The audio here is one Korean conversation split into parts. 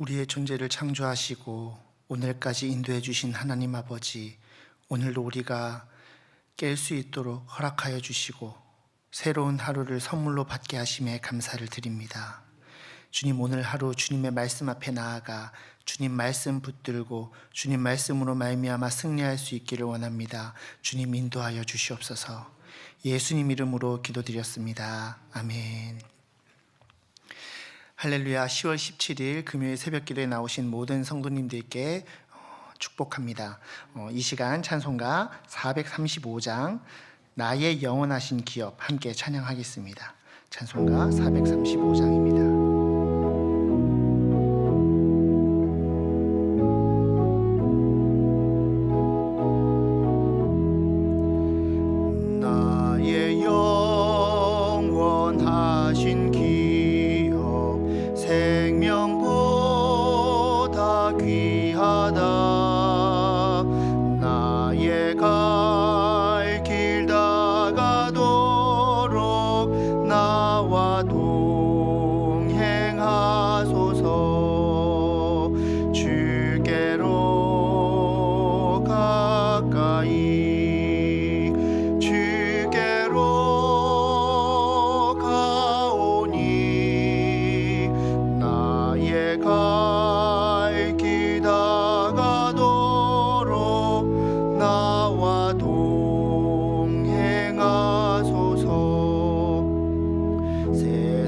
우리의 존재를 창조하시고 오늘까지 인도해 주신 하나님 아버지, 오늘도 우리가 깰 수 있도록 허락하여 주시고 새로운 하루를 선물로 받게 하심에 감사를 드립니다. 주님, 오늘 하루 주님의 말씀 앞에 나아가 주님 말씀 붙들고 주님 말씀으로 말미암아 승리할 수 있기를 원합니다. 주님 인도하여 주시옵소서. 예수님 이름으로 기도드렸습니다. 아멘. 할렐루야. 10월 17일 금요일 새벽 기도에 나오신 모든 성도님들께 축복합니다. 이 시간 찬송가 435장 나의 영원하신 기업 함께 찬양하겠습니다. 찬송가 435장입니다.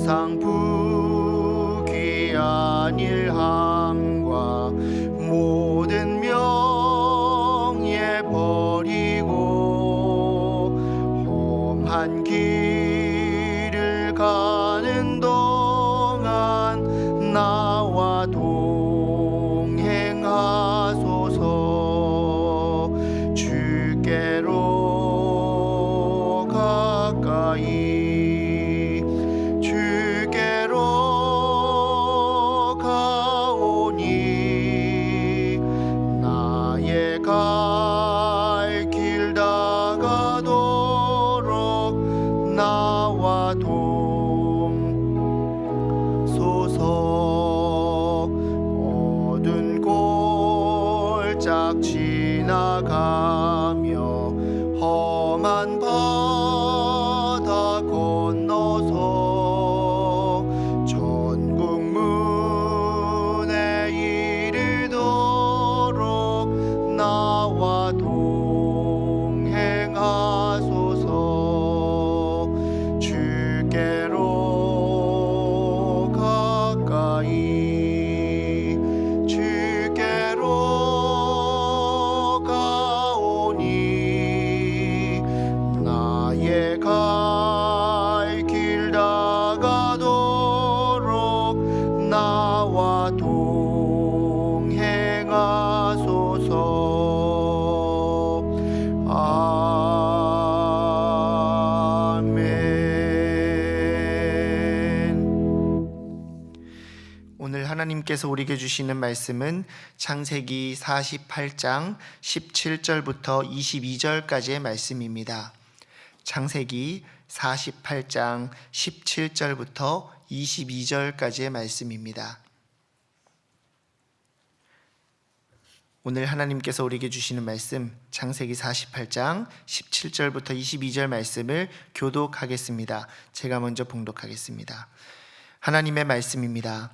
세상 부귀한 일함과 모든 명예 버리고 험한 길을 가는 동안 나와 동행하소서. 주께로 가까이 지나가며 험한 바다 건너서 천국 문에 이르도록 나와 동행하소서. 주께로 가까이 갈 길 다가도록 나와 동행하소서. 아멘. 오늘 하나님께서 우리에게 주시는 말씀은 창세기 48장 17절부터 22절까지의 말씀입니다. 창세기 48장 17절부터 22절까지의 말씀입니다. 오늘 하나님께서 우리에게 주시는 말씀 창세기 48장 17절부터 22절 말씀을 교독하겠습니다. 제가 먼저 봉독하겠습니다. 하나님의 말씀입니다.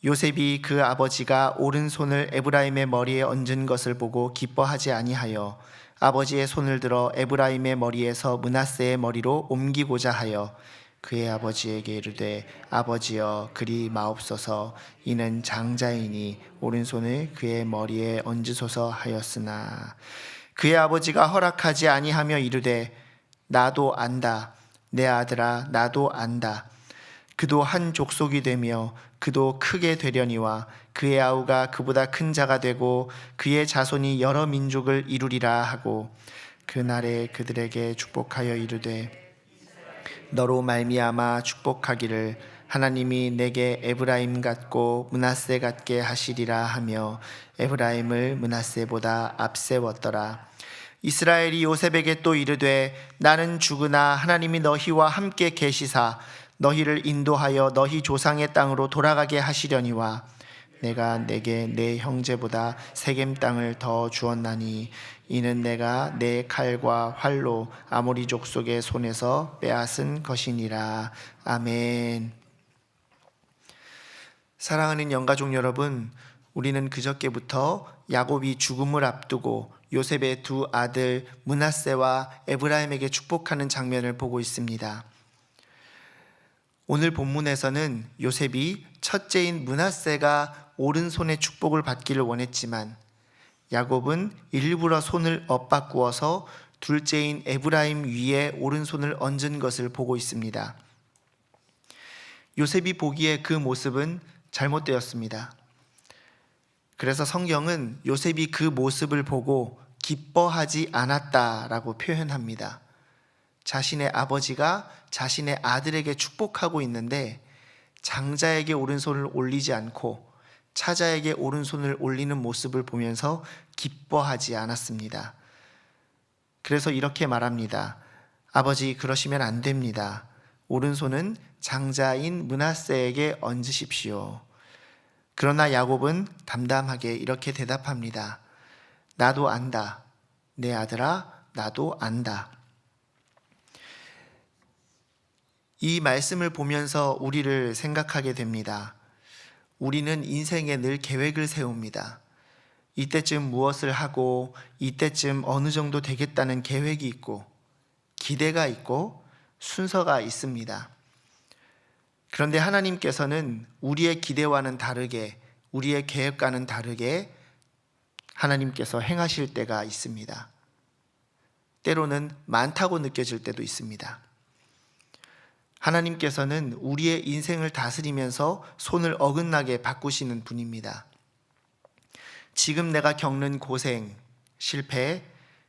요셉이 그 아버지가 오른손을 에브라임의 머리에 얹은 것을 보고 기뻐하지 아니하여 아버지의 손을 들어 에브라임의 머리에서 므낫세의 머리로 옮기고자 하여 그의 아버지에게 이르되 아버지여 그리 마옵소서. 이는 장자이니 오른손을 그의 머리에 얹으소서 하였으나 그의 아버지가 허락하지 아니하며 이르되 나도 안다. 내 아들아 나도 안다. 그도 한 족속이 되며 그도 크게 되려니와 그의 아우가 그보다 큰 자가 되고 그의 자손이 여러 민족을 이루리라 하고 그날에 그들에게 축복하여 이르되 너로 말미암아 축복하기를 하나님이 내게 에브라임 같고 므낫세 같게 하시리라 하며 에브라임을 므낫세보다 앞세웠더라. 이스라엘이 요셉에게 또 이르되 나는 죽으나 하나님이 너희와 함께 계시사 너희를 인도하여 너희 조상의 땅으로 돌아가게 하시려니와 내가 내게 내 형제보다 세겜 땅을 더 주었나니 이는 내가 내 칼과 활로 아모리 족속의 손에서 빼앗은 것이니라. 아멘. 사랑하는 영가족 여러분, 우리는 그저께부터 야곱이 죽음을 앞두고 요셉의 두 아들 므낫세와 에브라임에게 축복하는 장면을 보고 있습니다. 오늘 본문에서는 요셉이 첫째인 므낫세가 오른손의 축복을 받기를 원했지만 야곱은 일부러 손을 엇바꾸어서 둘째인 에브라임 위에 오른손을 얹은 것을 보고 있습니다. 요셉이 보기에 그 모습은 잘못되었습니다. 그래서 성경은 요셉이 그 모습을 보고 기뻐하지 않았다라고 표현합니다. 자신의 아버지가 자신의 아들에게 축복하고 있는데 장자에게 오른손을 올리지 않고 차자에게 오른손을 올리는 모습을 보면서 기뻐하지 않았습니다. 그래서 이렇게 말합니다. 아버지, 그러시면 안 됩니다. 오른손은 장자인 므낫세에게 얹으십시오. 그러나 야곱은 담담하게 이렇게 대답합니다. 나도 안다. 내 아들아, 나도 안다. 이 말씀을 보면서 우리를 생각하게 됩니다. 우리는 인생에 늘 계획을 세웁니다. 이때쯤 무엇을 하고 이때쯤 어느 정도 되겠다는 계획이 있고 기대가 있고 순서가 있습니다. 그런데 하나님께서는 우리의 기대와는 다르게, 우리의 계획과는 다르게 하나님께서 행하실 때가 있습니다. 때로는 많다고 느껴질 때도 있습니다. 하나님께서는 우리의 인생을 다스리면서 손을 어긋나게 바꾸시는 분입니다. 지금 내가 겪는 고생, 실패,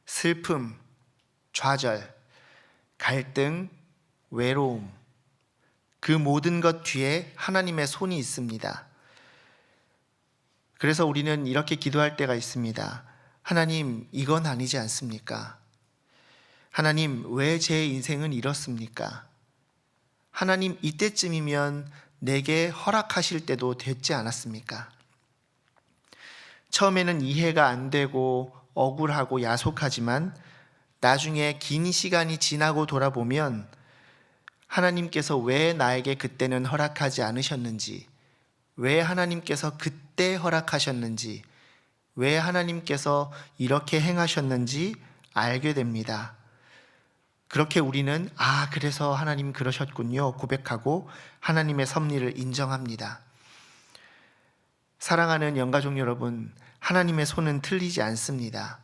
슬픔, 좌절, 갈등, 외로움, 그 모든 것 뒤에 하나님의 손이 있습니다. 그래서 우리는 이렇게 기도할 때가 있습니다. 하나님, 이건 아니지 않습니까? 하나님, 왜 제 인생은 이렇습니까? 하나님, 이때쯤이면 내게 허락하실 때도 됐지 않았습니까? 처음에는 이해가 안 되고 억울하고 야속하지만 나중에 긴 시간이 지나고 돌아보면 하나님께서 왜 나에게 그때는 허락하지 않으셨는지, 왜 하나님께서 그때 허락하셨는지, 왜 하나님께서 이렇게 행하셨는지 알게 됩니다. 그렇게 우리는 그래서 하나님 그러셨군요 고백하고 하나님의 섭리를 인정합니다. 사랑하는 영가족 여러분, 하나님의 손은 틀리지 않습니다.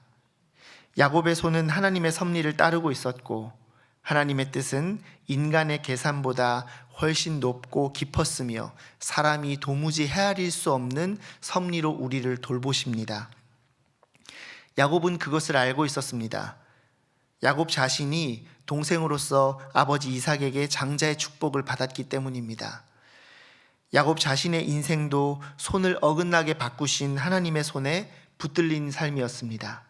야곱의 손은 하나님의 섭리를 따르고 있었고 하나님의 뜻은 인간의 계산보다 훨씬 높고 깊었으며 사람이 도무지 헤아릴 수 없는 섭리로 우리를 돌보십니다. 야곱은 그것을 알고 있었습니다. 야곱 자신이 동생으로서 아버지 이삭에게 장자의 축복을 받았기 때문입니다. 야곱 자신의 인생도 손을 어긋나게 바꾸신 하나님의 손에 붙들린 삶이었습니다.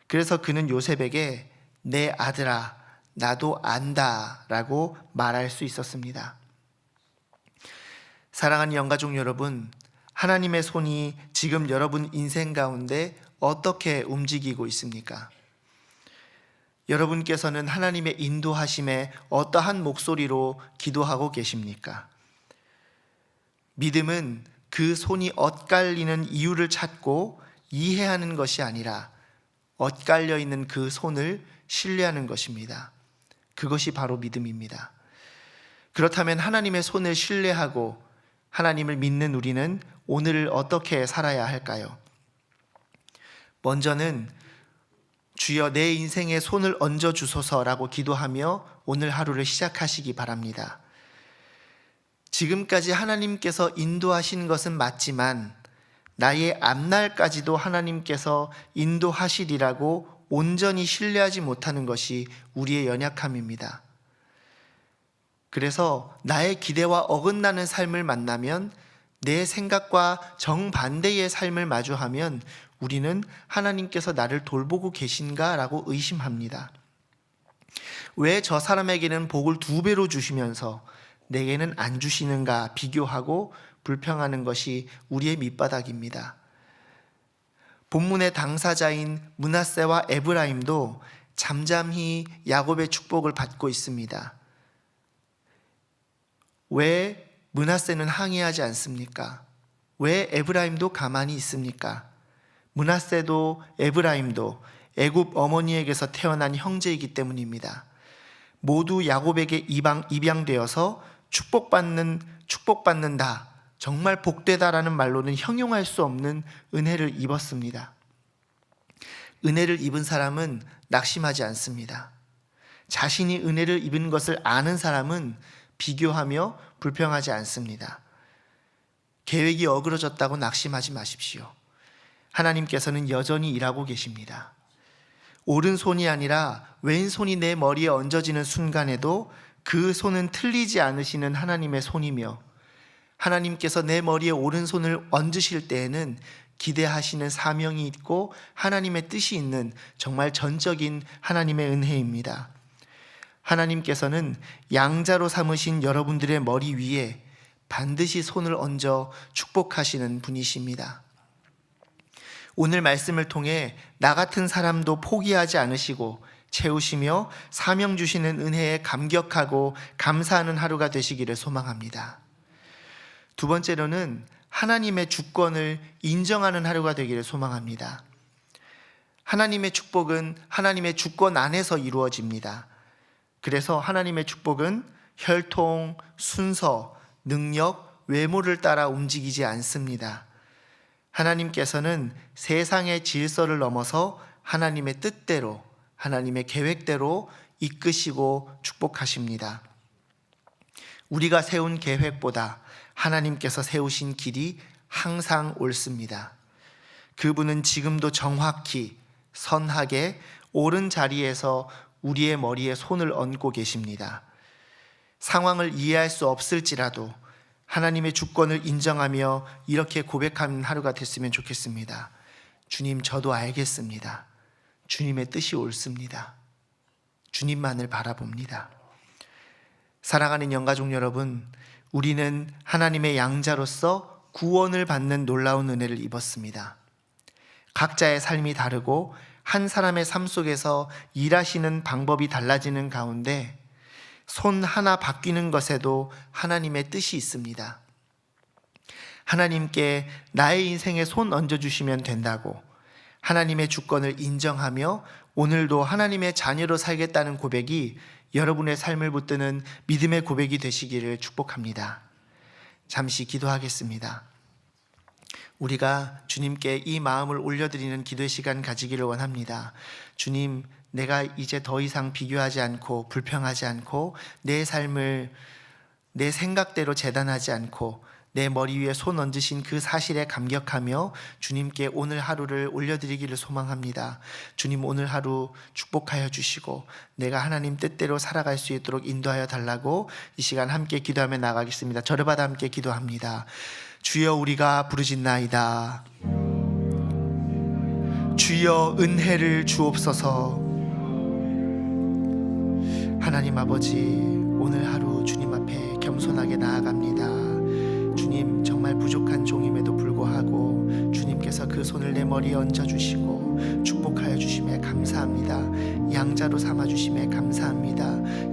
그래서 그는 요셉에게 내 아들아, 나도 안다 라고 말할 수 있었습니다. 사랑하는 영가족 여러분, 하나님의 손이 지금 여러분 인생 가운데 어떻게 움직이고 있습니까? 여러분께서는 하나님의 인도하심에 어떠한 목소리로 기도하고 계십니까? 믿음은 그 손이 엇갈리는 이유를 찾고 이해하는 것이 아니라 엇갈려 있는 그 손을 신뢰하는 것입니다. 그것이 바로 믿음입니다. 그렇다면 하나님의 손을 신뢰하고 하나님을 믿는 우리는 오늘을 어떻게 살아야 할까요? 먼저는 주여 내 인생에 손을 얹어 주소서라고 기도하며 오늘 하루를 시작하시기 바랍니다. 지금까지 하나님께서 인도하신 것은 맞지만 나의 앞날까지도 하나님께서 인도하시리라고 온전히 신뢰하지 못하는 것이 우리의 연약함입니다. 그래서 나의 기대와 어긋나는 삶을 만나면, 내 생각과 정반대의 삶을 마주하면 우리는 하나님께서 나를 돌보고 계신가? 라고 의심합니다. 왜 저 사람에게는 복을 2배로 주시면서 내게는 안 주시는가 비교하고 불평하는 것이 우리의 밑바닥입니다. 본문의 당사자인 므낫세와 에브라임도 잠잠히 야곱의 축복을 받고 있습니다. 왜 므낫세는 항의하지 않습니까? 왜 에브라임도 가만히 있습니까? 므낫세도 에브라임도 애굽 어머니에게서 태어난 형제이기 때문입니다. 모두 야곱에게 입양되어서 축복받는다, 정말 복되다라는 말로는 형용할 수 없는 은혜를 입었습니다. 은혜를 입은 사람은 낙심하지 않습니다. 자신이 은혜를 입은 것을 아는 사람은 비교하며 불평하지 않습니다. 계획이 어그러졌다고 낙심하지 마십시오. 하나님께서는 여전히 일하고 계십니다. 오른손이 아니라 왼손이 내 머리에 얹어지는 순간에도 그 손은 틀리지 않으시는 하나님의 손이며, 하나님께서 내 머리에 오른손을 얹으실 때에는 기대하시는 사명이 있고 하나님의 뜻이 있는 정말 전적인 하나님의 은혜입니다. 하나님께서는 양자로 삼으신 여러분들의 머리 위에 반드시 손을 얹어 축복하시는 분이십니다. 오늘 말씀을 통해 나 같은 사람도 포기하지 않으시고 채우시며 사명 주시는 은혜에 감격하고 감사하는 하루가 되시기를 소망합니다. 두 번째로는 하나님의 주권을 인정하는 하루가 되기를 소망합니다. 하나님의 축복은 하나님의 주권 안에서 이루어집니다. 그래서 하나님의 축복은 혈통, 순서, 능력, 외모를 따라 움직이지 않습니다. 하나님께서는 세상의 질서를 넘어서 하나님의 뜻대로, 하나님의 계획대로 이끄시고 축복하십니다. 우리가 세운 계획보다 하나님께서 세우신 길이 항상 옳습니다. 그분은 지금도 정확히, 선하게 옳은 자리에서 우리의 머리에 손을 얹고 계십니다. 상황을 이해할 수 없을지라도 하나님의 주권을 인정하며 이렇게 고백하는 하루가 됐으면 좋겠습니다. 주님, 저도 알겠습니다. 주님의 뜻이 옳습니다. 주님만을 바라봅니다. 사랑하는 영가족 여러분, 우리는 하나님의 양자로서 구원을 받는 놀라운 은혜를 입었습니다. 각자의 삶이 다르고 한 사람의 삶 속에서 일하시는 방법이 달라지는 가운데 손 하나 바뀌는 것에도 하나님의 뜻이 있습니다. 하나님께 나의 인생에 손 얹어주시면 된다고 하나님의 주권을 인정하며 오늘도 하나님의 자녀로 살겠다는 고백이 여러분의 삶을 붙드는 믿음의 고백이 되시기를 축복합니다. 잠시 기도하겠습니다. 우리가 주님께 이 마음을 올려드리는 기도의 시간 가지기를 원합니다. 주님, 내가 이제 더 이상 비교하지 않고 불평하지 않고 내 삶을 내 생각대로 재단하지 않고 내 머리 위에 손 얹으신 그 사실에 감격하며 주님께 오늘 하루를 올려드리기를 소망합니다. 주님, 오늘 하루 축복하여 주시고 내가 하나님 뜻대로 살아갈 수 있도록 인도하여 달라고 이 시간 함께 기도하며 나가겠습니다. 저를 받아 함께 기도합니다. 주여, 우리가 부르짖나이다. 주여, 은혜를 주옵소서. 하나님 아버지, 오늘 하루 주님 앞에 겸손하게 나아갑니다. 주님, 정말 부족한 종임에도 불구하고 주님께서 그 손을 내 머리에 얹어주시고 축복하여 주심에 감사합니다. 양자로 삼아주심에 감사합니다.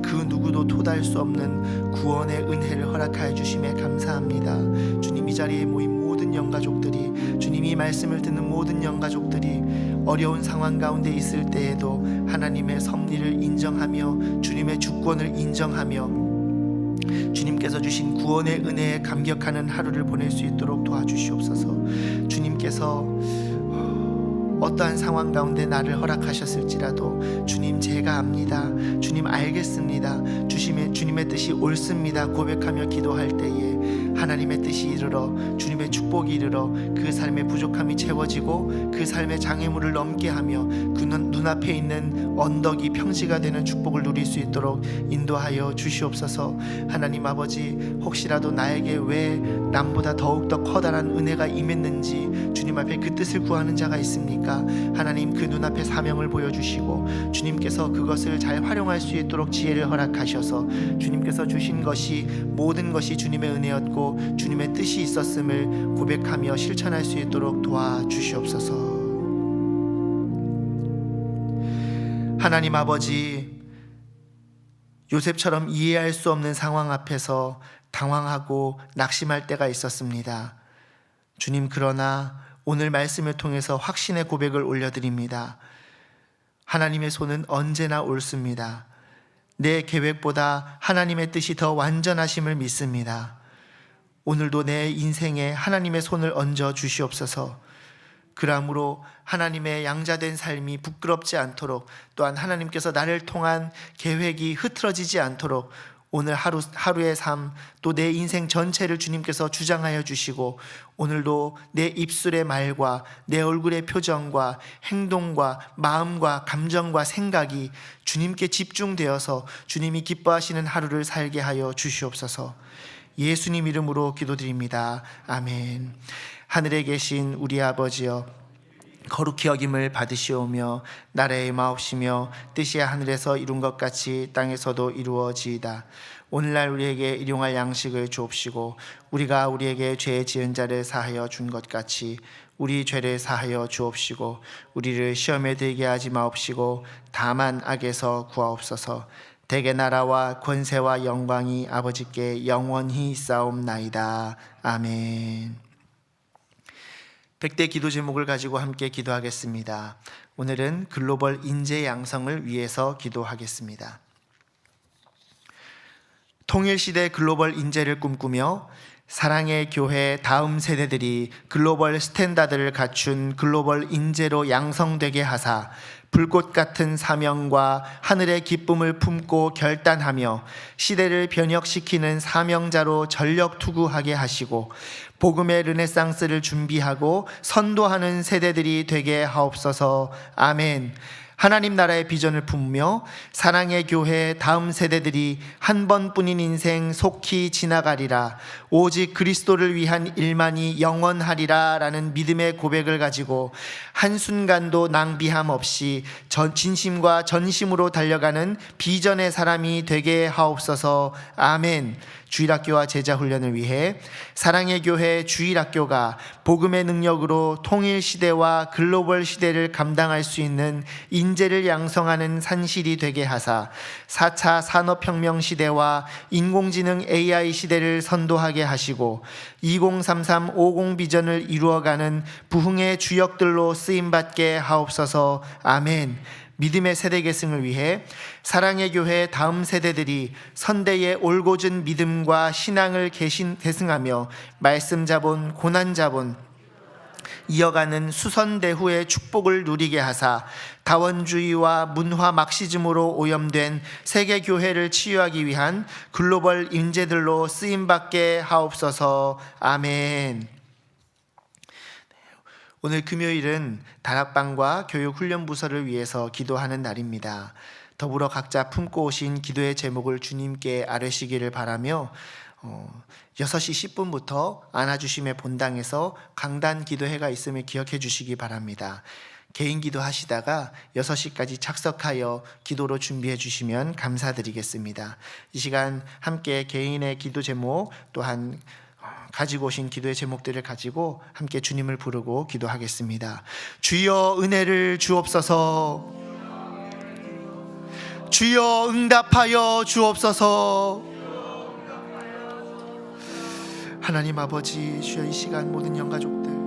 그 누구도 토달 수 없는 구원의 은혜를 허락하여 주심에 감사합니다. 주님, 이 자리에 모인 모든 영가족들이, 주님 이 말씀을 듣는 모든 영가족들이 어려운 상황 가운데 있을 때에도 하나님의 섭리를 인정하며 주님의 주권을 인정하며 주님께서 주신 구원의 은혜에 감격하는 하루를 보낼 수 있도록 도와주시옵소서. 주님께서 어떠한 상황 가운데 나를 허락하셨을지라도 주님, 제가 압니다. 주님, 알겠습니다. 주님의 뜻이 옳습니다. 고백하며 기도할 때에 하나님의 뜻이 이르러 주님의 축복이 이르러 그 삶의 부족함이 채워지고 그 삶의 장애물을 넘게 하며 그 눈앞에 있는 언덕이 평지가 되는 축복을 누릴 수 있도록 인도하여 주시옵소서. 하나님 아버지, 혹시라도 나에게 왜 남보다 더욱더 커다란 은혜가 임했는지 주님 앞에 그 뜻을 구하는 자가 있습니까? 하나님, 그 눈앞에 사명을 보여주시고 주님께서 그것을 잘 활용할 수 있도록 지혜를 허락하셔서 주님께서 주신 것이 모든 것이 주님의 은혜였고 주님의 뜻이 있었음을 고백하며 실천할 수 있도록 도와주시옵소서. 하나님 아버지, 요셉처럼 이해할 수 없는 상황 앞에서 당황하고 낙심할 때가 있었습니다. 주님, 그러나 오늘 말씀을 통해서 확신의 고백을 올려드립니다. 하나님의 손은 언제나 옳습니다. 내 계획보다 하나님의 뜻이 더 완전하심을 믿습니다. 오늘도 내 인생에 하나님의 손을 얹어 주시옵소서. 그러므로 하나님의 양자된 삶이 부끄럽지 않도록, 또한 하나님께서 나를 통한 계획이 흐트러지지 않도록 오늘 하루의 삶, 또 내 인생 전체를 주님께서 주장하여 주시고, 오늘도 내 입술의 말과 내 얼굴의 표정과 행동과 마음과 감정과 생각이 주님께 집중되어서 주님이 기뻐하시는 하루를 살게 하여 주시옵소서. 예수님 이름으로 기도드립니다. 아멘. 하늘에 계신 우리 아버지여, 거룩히 여김을 받으시오며 나라의 마옵시며 뜻이 하늘에서 이룬 것 같이 땅에서도 이루어지이다. 오늘날 우리에게 일용할 양식을 주옵시고 우리가 우리에게 죄 지은 자를 사하여 준 것 같이 우리 죄를 사하여 주옵시고 우리를 시험에 들게 하지 마옵시고 다만 악에서 구하옵소서. 대개 나라와 권세와 영광이 아버지께 영원히 있사옵나이다. 아멘. 100대 기도 제목을 가지고 함께 기도하겠습니다. 오늘은 글로벌 인재 양성을 위해서 기도하겠습니다. 통일시대 글로벌 인재를 꿈꾸며 사랑의 교회 다음 세대들이 글로벌 스탠다드를 갖춘 글로벌 인재로 양성되게 하사 불꽃 같은 사명과 하늘의 기쁨을 품고 결단하며 시대를 변혁시키는 사명자로 전력 투구하게 하시고 복음의 르네상스를 준비하고 선도하는 세대들이 되게 하옵소서. 아멘. 하나님 나라의 비전을 품으며 사랑의 교회 다음 세대들이 한 번뿐인 인생 속히 지나가리라, 오직 그리스도를 위한 일만이 영원하리라 라는 믿음의 고백을 가지고 한순간도 낭비함 없이 진심과 전심으로 달려가는 비전의 사람이 되게 하옵소서. 아멘. 주일학교와 제자훈련을 위해 사랑의 교회 주일학교가 복음의 능력으로 통일시대와 글로벌 시대를 감당할 수 있는 인재를 양성하는 산실이 되게 하사 4차 산업혁명 시대와 인공지능 AI 시대를 선도하게 하시고 2033 50 비전을 이루어가는 부흥의 주역들로 쓰임받게 하옵소서. 아멘. 믿음의 세대 계승을 위해 사랑의 교회 다음 세대들이 선대의 올곧은 믿음과 신앙을 계승하며 말씀 자본, 고난 자본 이어가는 수선대후의 축복을 누리게 하사 다원주의와 문화 막시즘으로 오염된 세계 교회를 치유하기 위한 글로벌 인재들로 쓰임받게 하옵소서. 아멘. 오늘 금요일은 다락방과 교육훈련부서를 위해서 기도하는 날입니다. 더불어 각자 품고 오신 기도의 제목을 주님께 아뢰시기를 바라며 6시 10분부터 안아주심의 본당에서 강단 기도회가 있음을 기억해 주시기 바랍니다. 개인 기도 하시다가 6시까지 착석하여 기도로 준비해 주시면 감사드리겠습니다. 이 시간 함께 개인의 기도 제목 또한 가지고 오신 기도의 제목들을 가지고 함께 주님을 부르고 기도하겠습니다. 주여 은혜를 주옵소서. 주여 응답하여 주옵소서. 하나님 아버지, 주여 이 시간 모든 영가족들